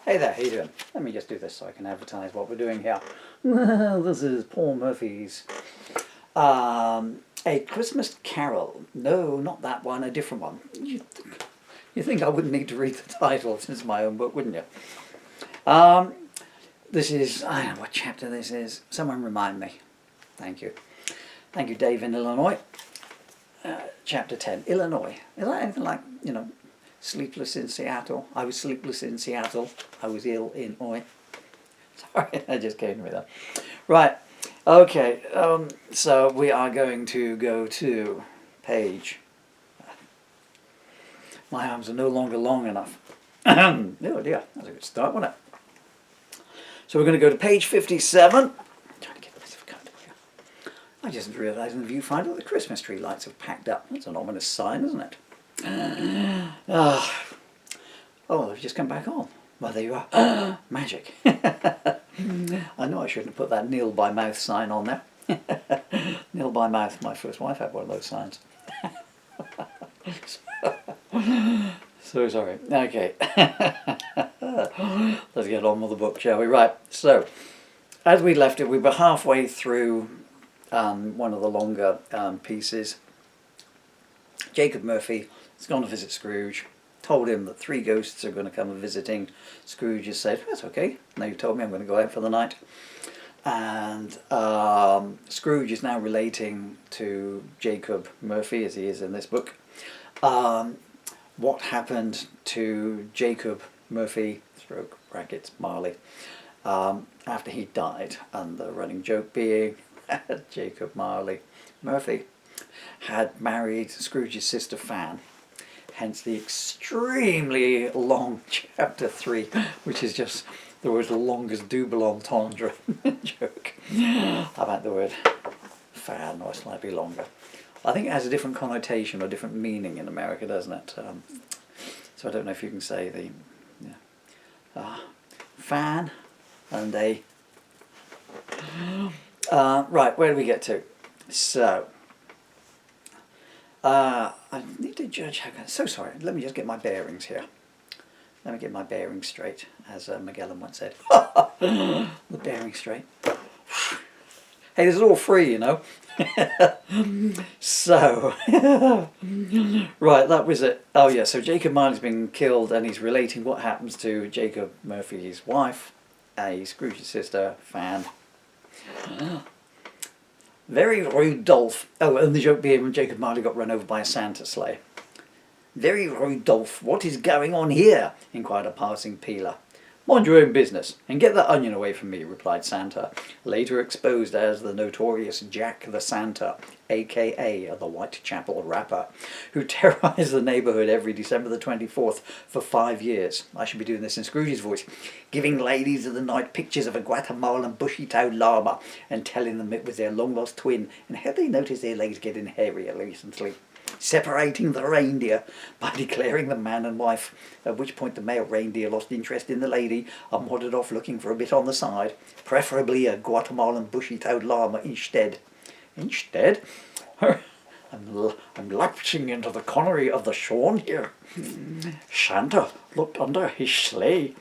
Hey there, how you doing? Let me just do this so I can advertise what we're doing here. This is Paul Murphy's A Christmas Carol. No, not that one, a different one. You think I wouldn't need to read the title since it's my own book, wouldn't you? This is, I don't know what chapter this is. Someone remind me. Thank you. Thank you, Dave in Illinois. Chapter 10, Illinois. Is that anything like, sleepless in Seattle? I was sleepless in Seattle. I was ill in Oi. Sorry, I just came with that. Right, okay, so we are going to go to page. My arms are no longer long enough. Oh dear, that's a good start, wasn't it? So we're going to go to page 57. I'm trying to get a bit of cut here. I just realised in the viewfinder that the Christmas tree lights have packed up. That's an ominous sign, isn't it? Oh, they've just come back on. Well, there you are. Magic. I know I shouldn't have put that nil by mouth sign on there. Nil by mouth. My first wife had one of those signs. So sorry. Okay. Let's get on with the book, shall we? Right. So, as we left it, we were halfway through one of the longer pieces. Jacob Murphy has gone to visit Scrooge, told him that 3 ghosts are going to come visiting. Scrooge has said, that's okay, now you've told me, I'm going to go out for the night. And Scrooge is now relating to Jacob Murphy, as he is in this book, what happened to Jacob Murphy, stroke brackets Marley, after he died. And the running joke being that Jacob Murphy had married Scrooge's sister Fan, hence the extremely long chapter 3, which is just the world's longest double entendre joke about the word fan, or slightly longer. I think it has a different connotation or different meaning in America, doesn't it? So I don't know if you can say the fan and a... right, where do we get to? So... I need to judge how... So sorry, let me just get my bearings here. Let me get my bearings straight, as Magellan once said. The bearings straight. Hey, this is all free, you know. So, right, that was it. Oh yeah, so Jacob Marley's been killed and he's relating what happens to Jacob Murphy's wife, Scrooge's sister, Fan. Very Rudolph. Oh, and the joke being when Jacob Marley got run over by a Santa sleigh. Very Rudolph, what is going on here? Inquired a passing peeler. Mind your own business, and get that onion away from me, replied Santa, later exposed as the notorious Jack the Santa, a.k.a. the Whitechapel Rapper, who terrorised the neighbourhood every December the 24th for 5 years. I should be doing this in Scrooge's voice. Giving ladies of the night pictures of a Guatemalan bushy-tailed llama and telling them it was their long-lost twin, and had they noticed their legs getting hairier recently. Separating the reindeer by declaring them man and wife, at which point the male reindeer lost interest in the lady and wandered off looking for a bit on the side, preferably a Guatemalan bushy-tailed llama instead. Instead? I'm lapsing into the connery of the Sean here. Santa looked under his sleigh.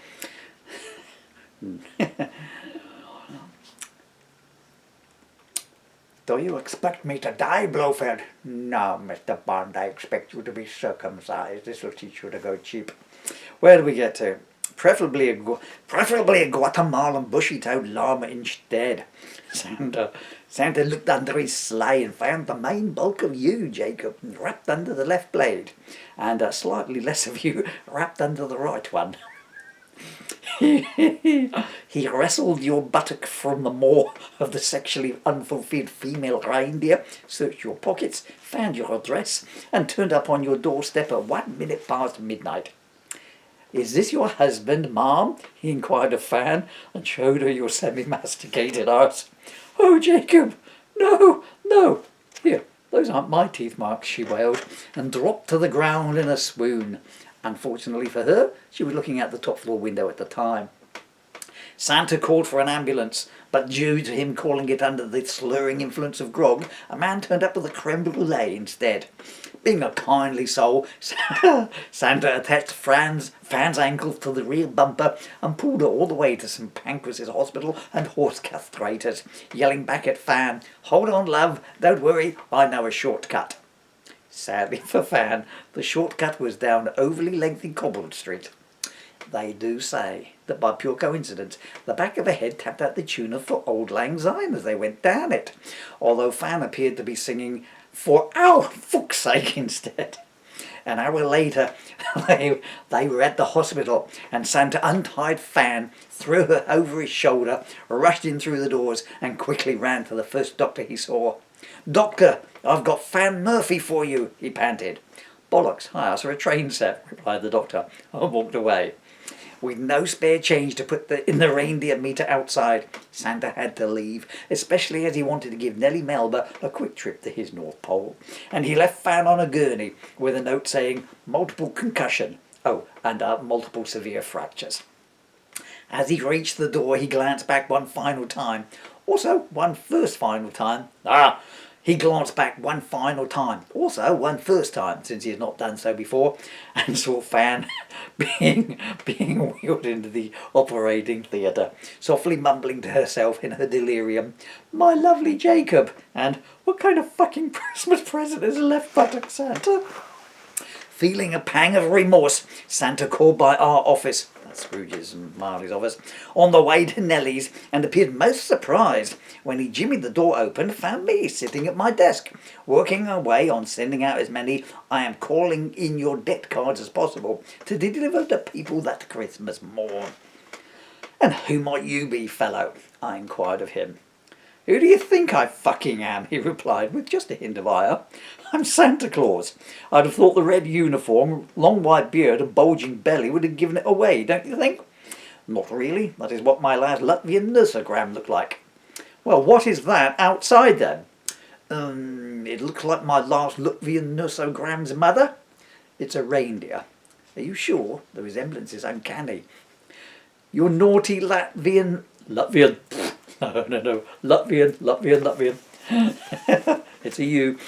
Do you expect me to die, Blofeld? No, Mr. Bond, I expect you to be circumcised. This will teach you to go cheap. Where do we get to? Preferably a Guatemalan bushy-tailed llama instead. Santa looked under his sleigh and found the main bulk of you, Jacob, wrapped under the left blade, and slightly less of you wrapped under the right one. He wrestled your buttock from the maw of the sexually unfulfilled female reindeer, searched your pockets, found your address, and turned up on your doorstep at 1 minute past midnight. Is this your husband, Ma'am? He inquired of Fan, and showed her your semi-masticated arse. Oh, Jacob! No, no! Here, those aren't my teeth marks, she wailed, and dropped to the ground in a swoon. Unfortunately for her, she was looking out the top floor window at the time. Santa called for an ambulance, but due to him calling it under the slurring influence of grog, a man turned up with a creme brulee instead. Being a kindly soul, Santa attached Fan's ankles to the rear bumper and pulled her all the way to St. Pancras' hospital and horse castrators, yelling back at Fan, "Hold on, love, don't worry, I know a shortcut." Sadly for Fan, the shortcut was down overly lengthy cobbled street. They do say that by pure coincidence, the back of her head tapped out the tune of For Auld Lang Syne as they went down it, although Fan appeared to be singing For Our Fuck's Sake instead. An hour later, they were at the hospital, and Santa untied Fan, threw her over his shoulder, rushed in through the doors, and quickly ran to the first doctor he saw. "Doctor, I've got Fan Murphy for you," he panted. "Bollocks, I asked for a train set," replied the doctor, and walked away. With no spare change to put in the reindeer meter outside, Santa had to leave, especially as he wanted to give Nellie Melba a quick trip to his North Pole. And he left Fan on a gurney with a note saying multiple concussion. Oh, and multiple severe fractures. As he reached the door, he glanced back one final time. Also, one first final time. He glanced back one final time, also one first time, since he had not done so before, and saw Fan being wheeled into the operating theatre, softly mumbling to herself in her delirium, "My lovely Jacob," and "What kind of fucking Christmas present is left buttock, Santa?" Feeling a pang of remorse, Santa called by our office, that's Scrooge's and Marley's office, on the way to Nellie's, and appeared most surprised when he jimmied the door open and found me sitting at my desk, working away on sending out as many "I am calling in your debt" cards as possible to deliver to people that Christmas morn. "And who might you be, fellow?" I inquired of him. "Who do you think I fucking am?" he replied, with just a hint of ire. "I'm Santa Claus. I'd have thought the red uniform, long white beard and bulging belly would have given it away, don't you think?" "Not really. That is what my last Latvian nursegram looked like." "Well, what is that outside then?" It looks like my last Latvian nursogram's mother." "It's a reindeer." "Are you sure? The resemblance is uncanny." "Your naughty Latvian..." "Latvian." No. Latvian. It's a you.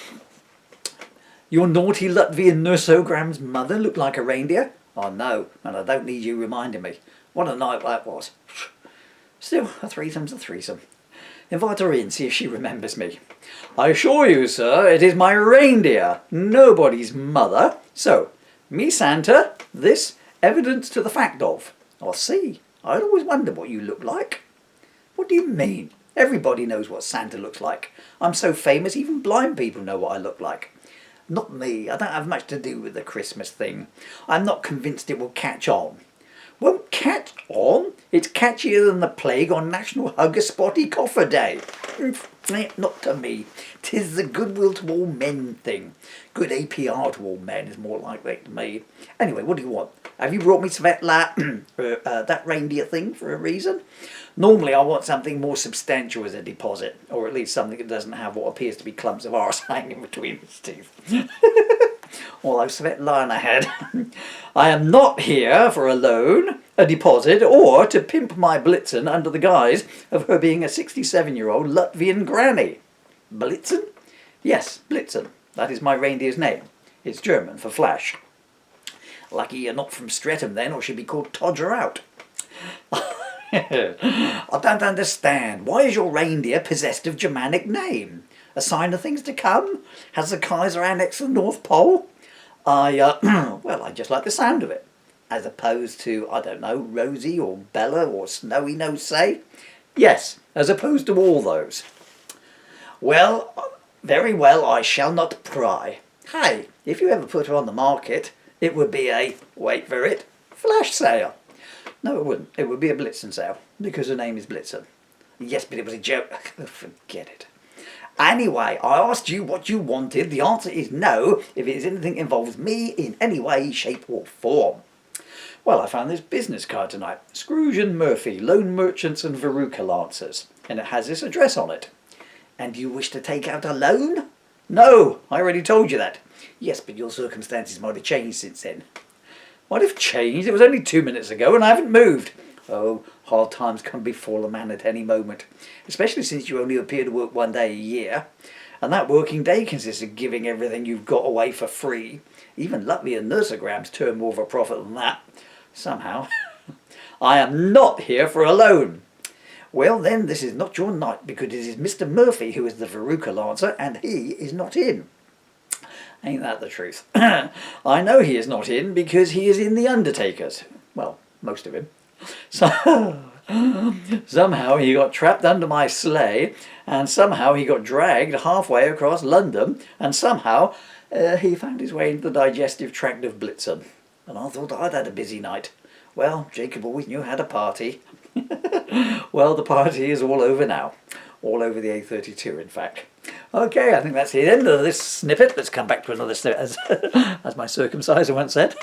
"Your naughty Latvian nursogram's mother looked like a reindeer?" "Oh no, and I don't need you reminding me. What a night that was." "Still, a threesome's a threesome. Invite her in, see if she remembers me." "I assure you, sir, it is my reindeer, nobody's mother. So, me Santa, this evidence to the fact of." "I see. I'd always wondered what you look like." "What do you mean? Everybody knows what Santa looks like. I'm so famous, even blind people know what I look like." "Not me. I don't have much to do with the Christmas thing. I'm not convinced it will catch on." "Won't catch on? It's catchier than the plague on National Hug a Spotty Coffer Day." "Not to me. 'Tis the goodwill to all men thing. Good APR to all men is more likely to me. Anyway, what do you want? Have you brought me that reindeer thing for a reason?" "Normally I want something more substantial as a deposit, or at least something that doesn't have what appears to be clumps of arse hanging between its teeth." Although Svetlana had, "I am not here for a loan, a deposit, or to pimp my Blitzen under the guise of her being a 67-year-old Latvian granny." "Blitzen?" "Yes, Blitzen. That is my reindeer's name. It's German for flash." "Lucky you're not from Streatham then, or she'd be called Todger Out." "I don't understand. Why is your reindeer possessed of Germanic name? A sign of things to come? Has the Kaiser annexed the North Pole?" Well, I just like the sound of it. As opposed to, I don't know, Rosie or Bella or Snowy No Say?" "Yes, as opposed to all those." "Well, very well, I shall not pry. Hey, if you ever put her on the market, it would be a, wait for it, flash sale." "No, it wouldn't. It would be a Blitzen sale, because her name is Blitzen." "Yes, but it was a joke." Forget it. "Anyway, I asked you what you wanted. The answer is no, if it is anything involves me in any way, shape or form." "Well, I found this business card tonight. Scrooge and Murphy, loan merchants and Veruca lancers. And it has this address on it." "And you wish to take out a loan?" "No, I already told you that." "Yes, but your circumstances might have changed since then." "Might have changed? It was only 2 minutes ago and I haven't moved." Oh, hard times can befall a man at any moment, especially since you only appear to work 1 day a year, and that working day consists of giving everything you've got away for free. Even luckier nursegrams turn more of a profit than that, somehow. I am not here for a loan. Well then, this is not your night, because it is Mr. Murphy who is the Veruca Lancer, and he is not in. Ain't that the truth? I know he is not in, because he is in the Undertaker's. Well, most of him. So, somehow he got trapped under my sleigh, and somehow he got dragged halfway across London, and somehow he found his way into the digestive tract of Blitzen. And I thought I'd had a busy night. Well, Jacob always knew how to party. Well, the party is all over now. All over the A32, in fact. Okay, I think that's the end of this snippet. Let's come back to another snippet, as my circumciser once said.